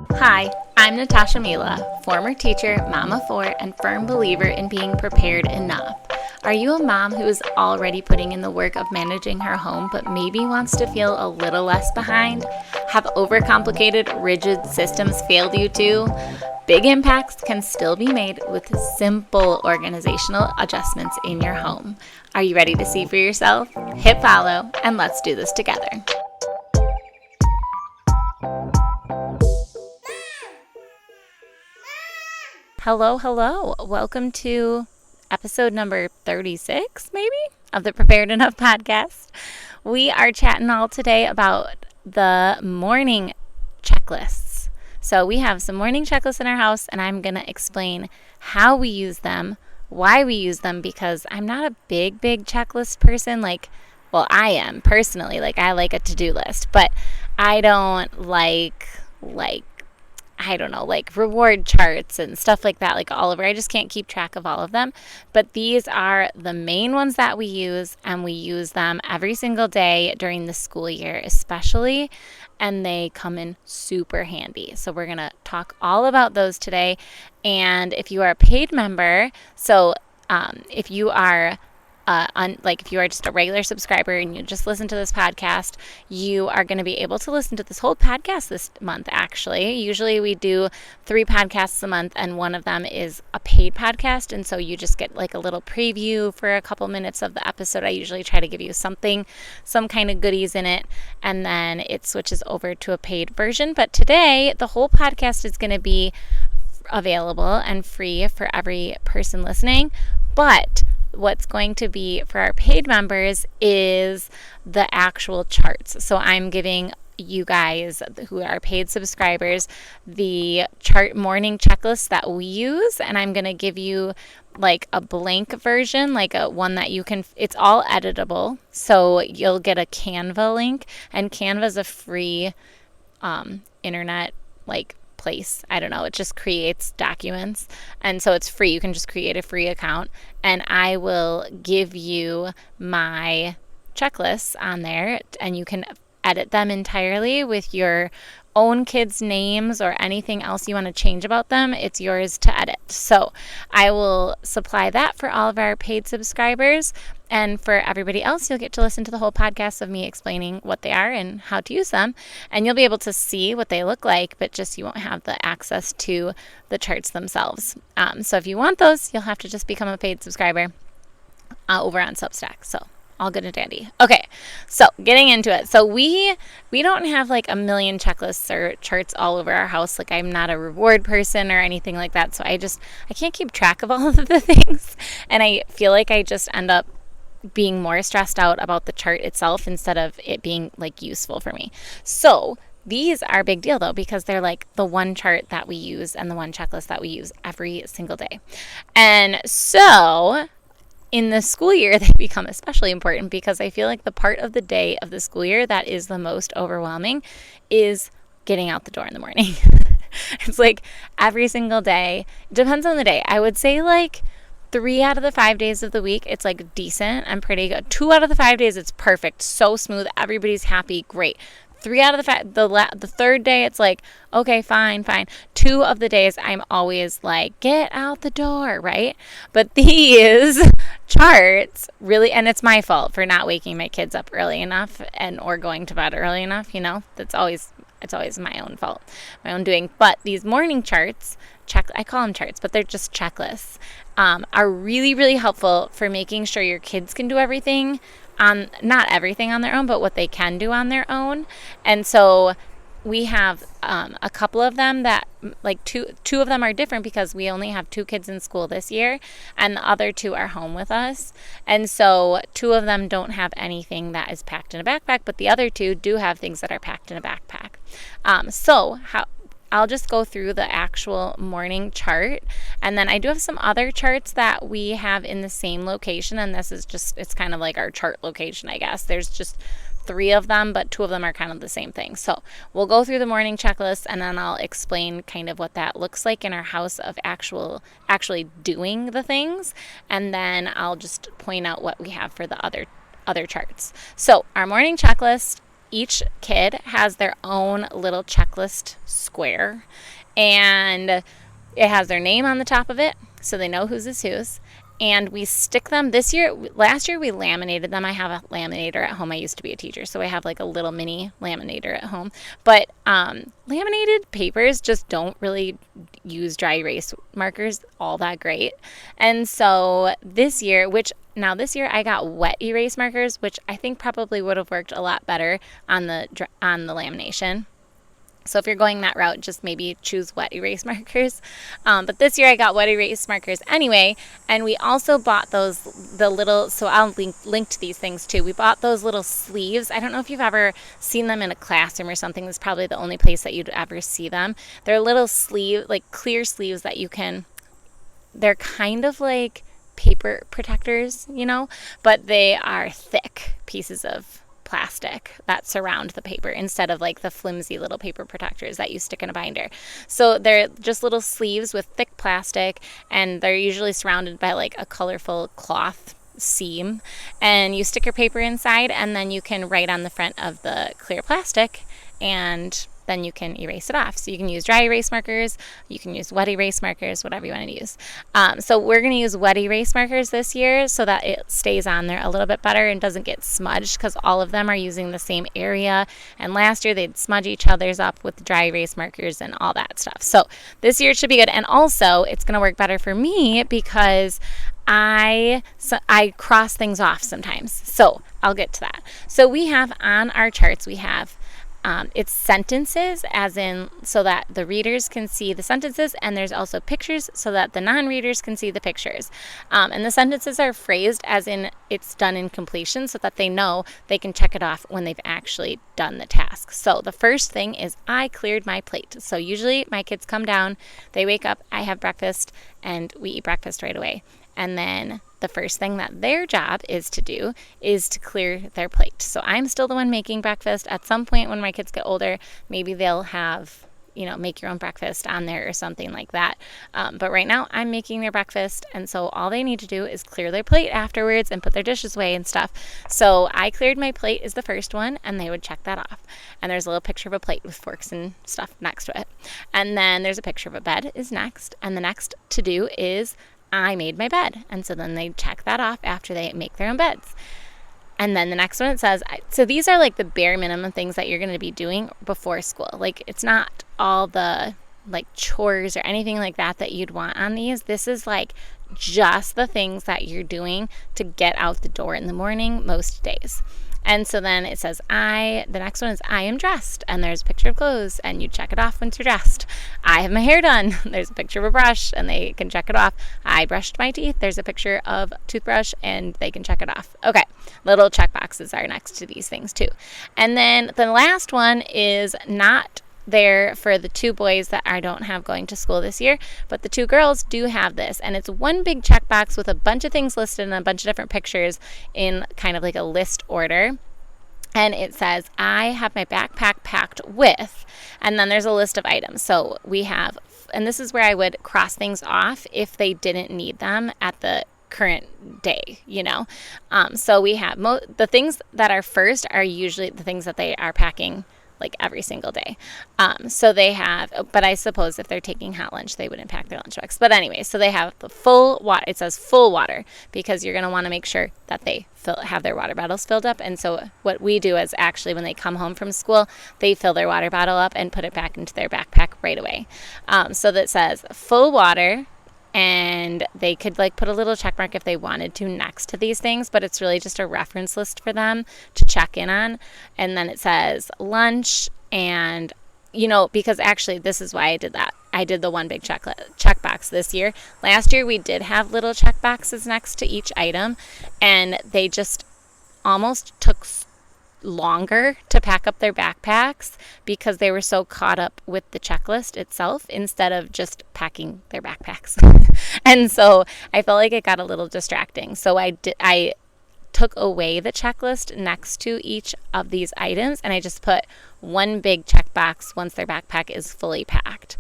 Hi, I'm Natasha Mila, former teacher, mom of four, and firm believer in being prepared enough. Are you a mom who is already putting in the work of managing her home but maybe wants to feel a little less behind? Have overcomplicated, rigid systems failed you too? Big impacts can still be made with simple organizational adjustments in your home. Are you ready to see for yourself? Hit follow and let's do this together. Hello. Welcome to episode number 36, maybe, of the Prepared Enough podcast. We are chatting all today about the morning checklists. So we have some morning checklists in our house, and I'm going to explain how we use them, why we use them, because I'm not a big checklist person. I am personally. I like a to-do list, but I don't like reward charts and stuff like that, all over. I just can't keep track of all of them. But these are the main ones that we use, and we use them every single day during the school year, especially, and they come in super handy. So we're going to talk all about those today. And if you are a paid member, if you are if you are just a regular subscriber and you just listen to this podcast, you are going to be able to listen to this whole podcast this month, actually. Usually we do 3 podcasts a month, and one of them is a paid podcast, and so you just get a little preview for a couple minutes of the episode. I usually try to give you some kind of goodies in it, and then it switches over to a paid version. But today, the whole podcast is going to be available and free for every person listening, but what's going to be for our paid members is the actual charts. So I'm giving you guys who are paid subscribers the morning checklist that we use, and I'm going to give you a blank version, a one that you can, it's all editable. So you'll get a Canva link, and Canva is a free internet place. I don't know. It just creates documents. And so it's free. You can just create a free account, and I will give you my checklists on there, and you can edit them entirely with your own kids' names or anything else you want to change about them. It's yours to edit. So I will supply that for all of our paid subscribers. And for everybody else, you'll get to listen to the whole podcast of me explaining what they are and how to use them. And you'll be able to see what they look like, but just you won't have the access to the charts themselves. So if you want those, you'll have to just become a paid subscriber over on Substack. So all good and dandy. Okay, so getting into it. So we don't have a million checklists or charts all over our house. I'm not a reward person or anything like that. So I can't keep track of all of the things. And I feel like I just end up being more stressed out about the chart itself instead of it being useful for me. So these are a big deal though, because they're the one chart that we use and the one checklist that we use every single day. And so in the school year, they become especially important because I feel like the part of the day of the school year that is the most overwhelming is getting out the door in the morning. It's every single day. It depends on the day. I would say 3 out of the 5 days of the week, it's decent and pretty good. 2 out of the 5 days, it's perfect. So smooth. Everybody's happy. Great. 3 out of the third day, it's okay, fine. 2 of the days, I'm always get out the door, right? But these charts really, and it's my fault for not waking my kids up early enough or going to bed early enough, it's always my own fault, my own doing. But these morning charts, I call them charts, but they're just checklists, are really, really helpful for making sure your kids can do everything not everything on their own, but what they can do on their own. And so we have a couple of them that two of them are different because we only have 2 kids in school this year, and the other 2 are home with us. And so 2 of them don't have anything that is packed in a backpack, but the other 2 do have things that are packed in a backpack. I'll just go through the actual morning chart, and then I do have some other charts that we have in the same location, and this is it's kind of our chart location, I guess. There's just 3 of them, but 2 of them are kind of the same thing. So we'll go through the morning checklist, and then I'll explain kind of what that looks like in our house of actually doing the things, and then I'll just point out what we have for the other charts. So our morning checklist each kid has their own little checklist square, and it has their name on the top of it, so they know whose is whose. And we stick them last year we laminated them. I have a laminator at home. I used to be a teacher, so I have like a little mini laminator at home. But laminated papers just don't really use dry erase markers all that great. And so this year I got wet erase markers, which I think probably would have worked a lot better on the lamination. So if you're going that route, just maybe choose wet erase markers. But this year I got wet erase markers anyway. And we also bought so I'll link to these things too. We bought those little sleeves. I don't know if you've ever seen them in a classroom or something. That's probably the only place that you'd ever see them. They're little clear sleeves that they're kind of like paper protectors, but they are thick pieces of plastic that surround the paper instead of like the flimsy little paper protectors that you stick in a binder. So they're just little sleeves with thick plastic, and they're usually surrounded by like a colorful cloth seam, and you stick your paper inside, and then you can write on the front of the clear plastic, and then you can erase it off. So you can use dry erase markers, you can use wet erase markers, whatever you want to use. So we're going to use wet erase markers this year so that it stays on there a little bit better and doesn't get smudged, because all of them are using the same area. And last year they'd smudge each other's up with dry erase markers and all that stuff. So this year it should be good. And also it's going to work better for me because I cross things off sometimes. So I'll get to that. So we have on our charts, it's sentences, as in so that the readers can see the sentences, and there's also pictures so that the non-readers can see the pictures. And the sentences are phrased as in it's done in completion so that they know they can check it off when they've actually done the task. So the first thing is I cleared my plate. So usually my kids come down, they wake up, I have breakfast, and we eat breakfast right away. And then the first thing that their job is to do is to clear their plate. So I'm still the one making breakfast. At some point when my kids get older, maybe they'll have, make your own breakfast on there or something like that. But right now I'm making their breakfast. And so all they need to do is clear their plate afterwards and put their dishes away and stuff. So I cleared my plate is the first one, and they would check that off. And there's a little picture of a plate with forks and stuff next to it. And then there's a picture of a bed is next. And the next to do is I made my bed. And so then they check that off after they make their own beds. And then the next one, it says, so these are like the bare minimum things that you're going to be doing before school. Like it's not all the like chores or anything like that you'd want on these. This is like just the things that you're doing to get out the door in the morning most days. And so then it says, the next one is I am dressed, and there's a picture of clothes, and you check it off once you're dressed. I have my hair done. There's a picture of a brush, and they can check it off. I brushed my teeth. There's a picture of toothbrush, and they can check it off. Okay, little check boxes are next to these things too. And then the last one is not there for the two boys that I don't have going to school this year, but the two girls do have this, and it's one big checkbox with a bunch of things listed and a bunch of different pictures in kind of like a list order. And it says, I have my backpack packed with, and then there's a list of items. So we have, and this is where I would cross things off if they didn't need them at the current day, So we have the things that are first are usually the things that they are packing like every single day. So they have, but I suppose if they're taking hot lunch, they wouldn't pack their lunchbox. But anyway, so they have the full water. It says full water because you're going to want to make sure that they have their water bottles filled up. And so what we do is actually when they come home from school, they fill their water bottle up and put it back into their backpack right away. So that says full water. And they could like put a little check mark if they wanted to next to these things, but it's really just a reference list for them to check in on. And then it says lunch, and because actually this is why I did that. I did the one big check box this year. Last year we did have little check boxes next to each item, and they just almost took longer to pack up their backpacks because they were so caught up with the checklist itself instead of just packing their backpacks. And so I felt like it got a little distracting. So I took away the checklist next to each of these items, and I just put one big checkbox once their backpack is fully packed.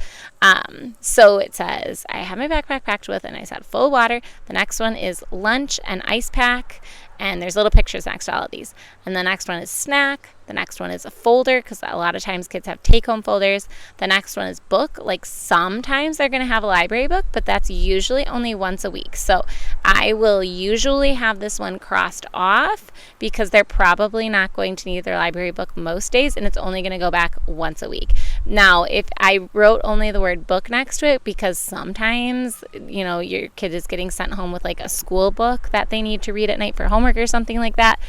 So it says, I have my backpack packed with, and I said full water. The next one is lunch and ice pack, and there's little pictures next to all of these. And the next one is snack. The next one is a folder, because a lot of times kids have take-home folders. The next one is book. Like sometimes they're going to have a library book, but that's usually only once a week. So I will usually have this one crossed off because they're probably not going to need their library book most days, and it's only going to go back once a week. Now, if I wrote only the word book next to it, because sometimes, your kid is getting sent home with like a school book that they need to read at night for homework or something like that.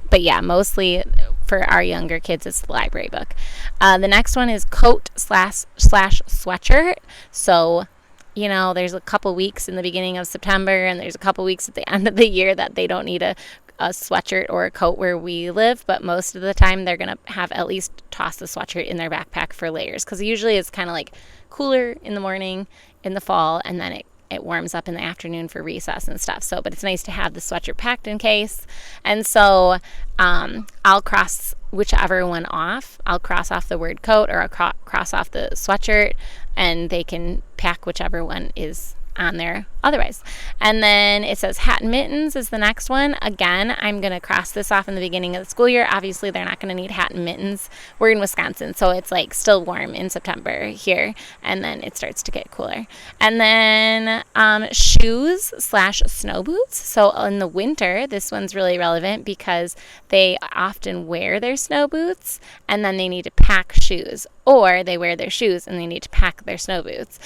But yeah, mostly for our younger kids, it's the library book. The next one is coat slash sweatshirt. So, there's a couple weeks in the beginning of September, and there's a couple weeks at the end of the year that they don't need a sweatshirt or a coat where we live, but most of the time they're going to have at least toss the sweatshirt in their backpack for layers, because usually it's kind of like cooler in the morning in the fall, and then it warms up in the afternoon for recess and stuff. So, but it's nice to have the sweatshirt packed in case. And so I'll cross whichever one off. I'll cross off the word coat, or I'll cross off the sweatshirt, and they can pack whichever one is on there otherwise. And then it says hat and mittens is the next one. Again, I'm going to cross this off in the beginning of the school year. Obviously, they're not going to need hat and mittens. We're in Wisconsin, so it's like still warm in September here, and then it starts to get cooler. And then shoes slash snow boots. So in the winter, this one's really relevant because they often wear their snow boots and then they need to pack shoes, or they wear their shoes and they need to pack their snow boots.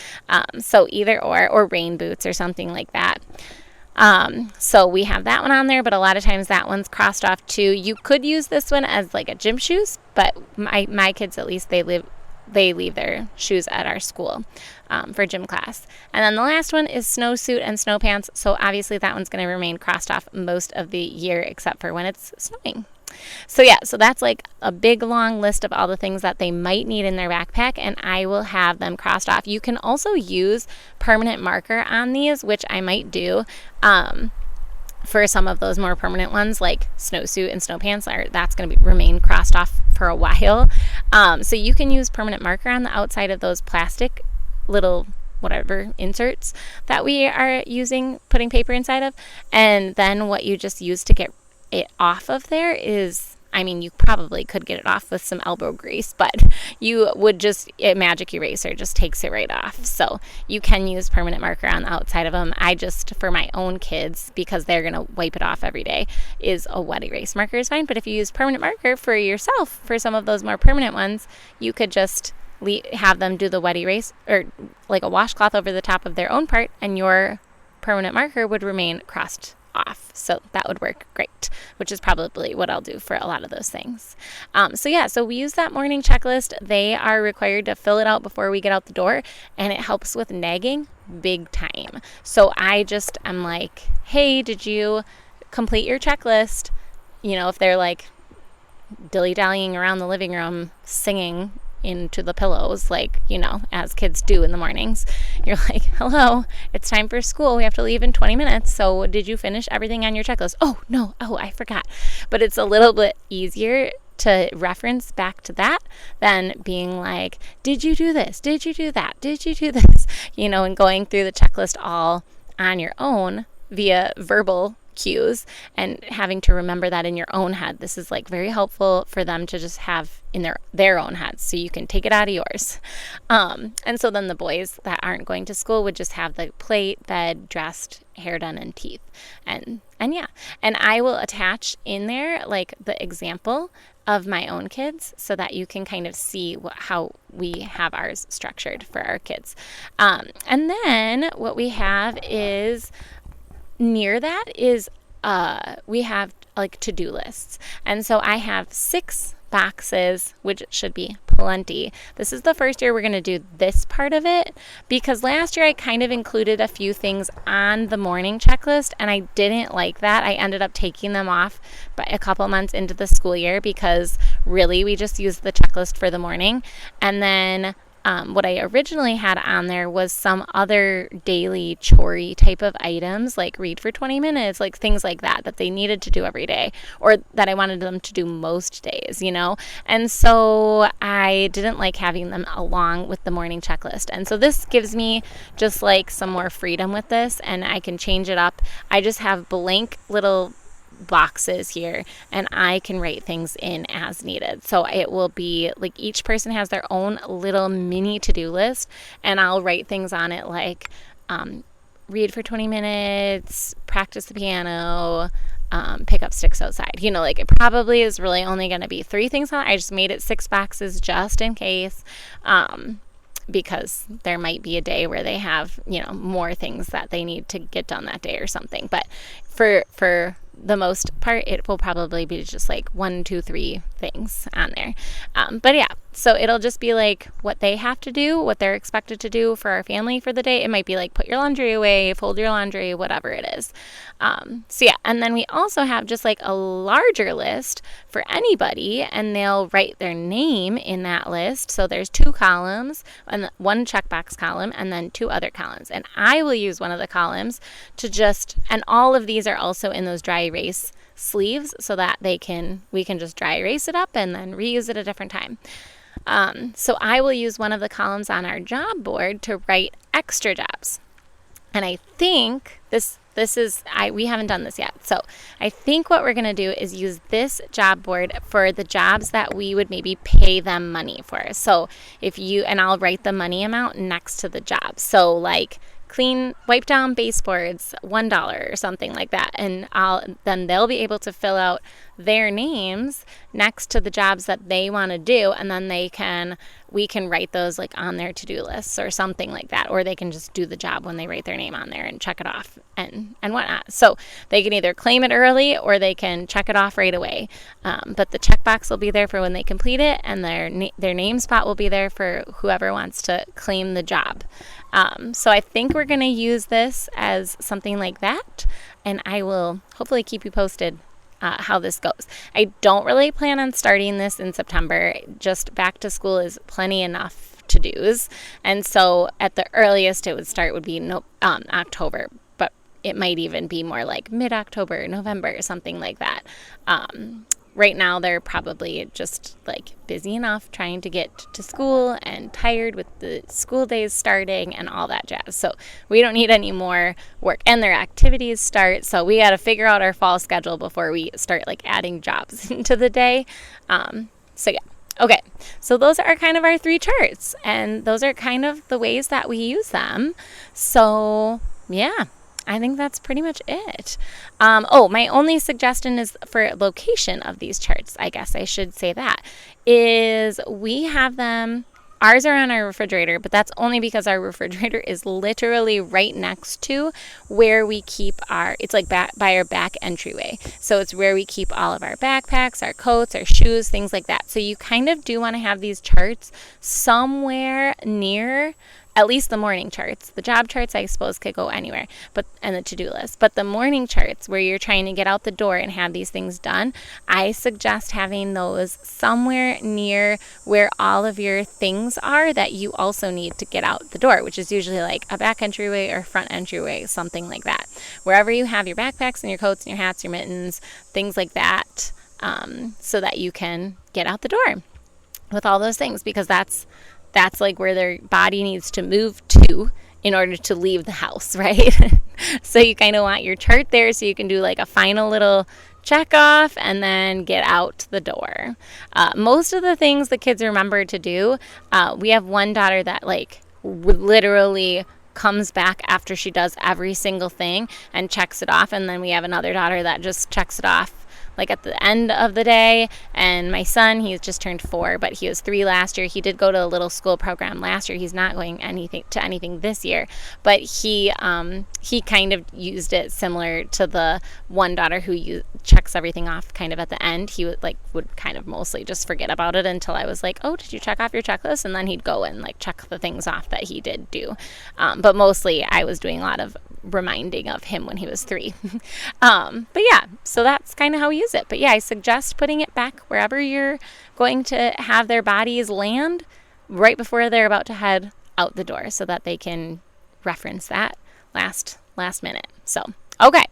So either or rain boots or something like that. So we have that one on there, but a lot of times that one's crossed off too. You could use this one as like a gym shoes, but my kids, at least, they leave their shoes at our school for gym class. And then the last one is snowsuit and snow pants. So obviously that one's going to remain crossed off most of the year except for when it's snowing. So yeah, so that's like a big long list of all the things that they might need in their backpack, and I will have them crossed off. You can also use permanent marker on these, which I might do for some of those more permanent ones, like snowsuit and snow pants. That's going to remain crossed off for a while. So you can use permanent marker on the outside of those plastic little whatever inserts that we are using, putting paper inside of, and then what you just use to get it off of there is, you probably could get it off with some elbow grease, but you would just, a magic eraser just takes it right off. So you can use permanent marker on the outside of them. I just, for my own kids, because they're going to wipe it off every day, is a wet erase marker is fine. But if you use permanent marker for yourself, for some of those more permanent ones, you could just have them do the wet erase, or like a washcloth over the top of their own part, and your permanent marker would remain crossed off. So that would work great, which is probably what I'll do for a lot of those things. So we use that morning checklist. They are required to fill it out before we get out the door, and it helps with nagging big time. So I just am like, hey, did you complete your checklist? If they're like dilly-dallying around the living room singing into the pillows, as kids do in the mornings, you're like, hello, it's time for school, we have to leave in 20 minutes, so did you finish everything on your checklist? I forgot. But it's a little bit easier to reference back to that than being like, did you do this, did you do that, did you do this, and going through the checklist all on your own via verbal cues and having to remember that in your own head. This is like very helpful for them to just have in their own heads, so you can take it out of yours. And so then the boys that aren't going to school would just have the plate, bed, dressed, hair done, and teeth. And I will attach in there like the example of my own kids so that you can kind of see how we have ours structured for our kids. And then what we have is near that is we have like to-do lists. And so I have 6 boxes, which should be plenty. This is the first year we're going to do this part of it, because last year I kind of included a few things on the morning checklist, and I didn't like that. I ended up taking them off by a couple months into the school year, because really we just used the checklist for the morning. And then what I originally had on there was some other daily chore type of items, like read for 20 minutes, like things like that they needed to do every day, or that I wanted them to do most days, And so I didn't like having them along with the morning checklist. And so this gives me just like some more freedom with this, and I can change it up. I just have blank little boxes here, and I can write things in as needed. So it will be like each person has their own little mini to-do list, and I'll write things on it like read for 20 minutes, practice the piano, pick up sticks outside. Like it probably is really only going to be 3 things on it. I just made it 6 boxes just in case, because there might be a day where they have, more things that they need to get done that day or something. But for the most part, it will probably be just like 1, 2, 3 things on there. But yeah, so it'll just be like what they have to do, what they're expected to do for our family for the day. It might be like put your laundry away, fold your laundry, whatever it is. So yeah, and then we also have just like a larger list for anybody, and they'll write their name in that list. So there's 2 columns, and 1 checkbox column, and then 2 other columns. And I will use one of the columns and all of these are also in those dry erase sleeves, so that we can just dry erase it up and then reuse it a different time. So I will use one of the columns on our job board to write extra jobs. And I think we haven't done this yet. So I think what we're going to do is use this job board for the jobs that we would maybe pay them money for. So and I'll write the money amount next to the job. So like wipe down baseboards, $1 or something like that. And then they'll be able to fill out their names next to the jobs that they want to do. And then we can write those like on their to-do lists or something like that. Or they can just do the job when they write their name on there and check it off and whatnot. So they can either claim it early or they can check it off right away. But the checkbox will be there for when they complete it, and their name spot will be there for whoever wants to claim the job. So I think we're going to use this as something like that, and I will hopefully keep you posted how this goes. I don't really plan on starting this in September. Just back to school is plenty enough to-dos, and so at the earliest it would be October, but it might even be more like mid-October, November, something like that. Right now, they're probably just like busy enough trying to get to school and tired with the school days starting and all that jazz. So we don't need any more work, and their activities start. So we got to figure out our fall schedule before we start like adding jobs into the day. So yeah. Okay. So those are kind of our 3 charts, and those are kind of the ways that we use them. So yeah. I think that's pretty much it. My only suggestion is for location of these charts, I guess I should say that, is we have them, ours are on our refrigerator, but that's only because our refrigerator is literally right next to where we keep it's like by our back entryway. So it's where we keep all of our backpacks, our coats, our shoes, things like that. So you kind of do want to have these charts somewhere near at least the morning charts. The job charts, I suppose, could go anywhere, and the to-do list. But the morning charts, where you're trying to get out the door and have these things done, I suggest having those somewhere near where all of your things are that you also need to get out the door, which is usually like a back entryway or front entryway, something like that. Wherever you have your backpacks and your coats and your hats, your mittens, things like that, so that you can get out the door with all those things, because that's like where their body needs to move to in order to leave the house, right? So you kind of want your chart there so you can do like a final little check off and then get out the door. Most of the things the kids remember to do, we have one daughter that like literally comes back after she does every single thing and checks it off, and then we have another daughter that just checks it off like at the end of the day. And my son, he's just turned 4, but he was 3 last year. He did go to a little school program last year. He's not going to anything this year, but he kind of used it similar to the one daughter who checks everything off kind of at the end. He would kind of mostly just forget about it until I was like, oh, did you check off your checklist? And then he'd go and like check the things off that he did do. But mostly I was doing a lot of reminding of him when he was 3. But yeah, so that's kind of how we use it. But yeah, I suggest putting it back wherever you're going to have their bodies land right before they're about to head out the door, so that they can reference that last minute. So, okay.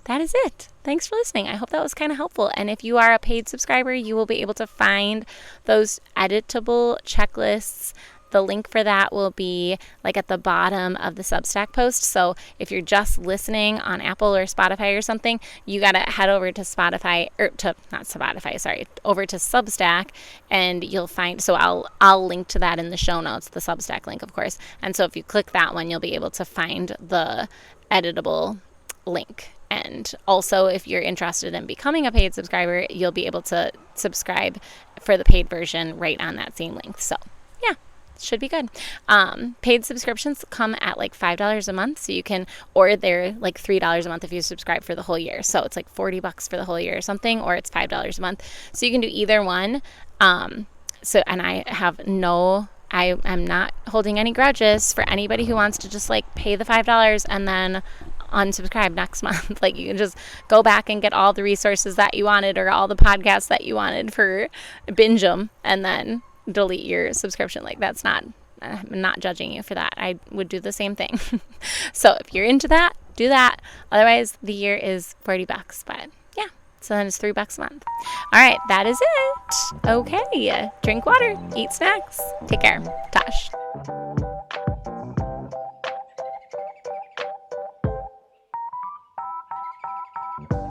That is it. Thanks for listening. I hope that was kind of helpful. And if you are a paid subscriber, you will be able to find those editable checklists The link for that will be like at the bottom of the Substack post. So if you're just listening on Apple or Spotify or something, you got to head over to over to Substack, and you'll find, so I'll link to that in the show notes, the Substack link, of course. And so if you click that one, you'll be able to find the editable link. And also, if you're interested in becoming a paid subscriber, you'll be able to subscribe for the paid version right on that same link. So yeah, should be good. Paid subscriptions come at like $5 a month, so you can, or they're like $3 a month if you subscribe for the whole year. So it's like $40 for the whole year or something, or it's $5 a month. So you can do either one. And I am not holding any grudges for anybody who wants to just like pay the $5 and then unsubscribe next month. Like, you can just go back and get all the resources that you wanted, or all the podcasts that you wanted, for binge them, and then delete your subscription. Like, that's not, I'm not judging you for that. I would do the same thing. So if you're into that, do that. Otherwise, the year is $40, but yeah, so then it's $3 a month. All right, that is it. Okay, drink water, eat snacks, take care.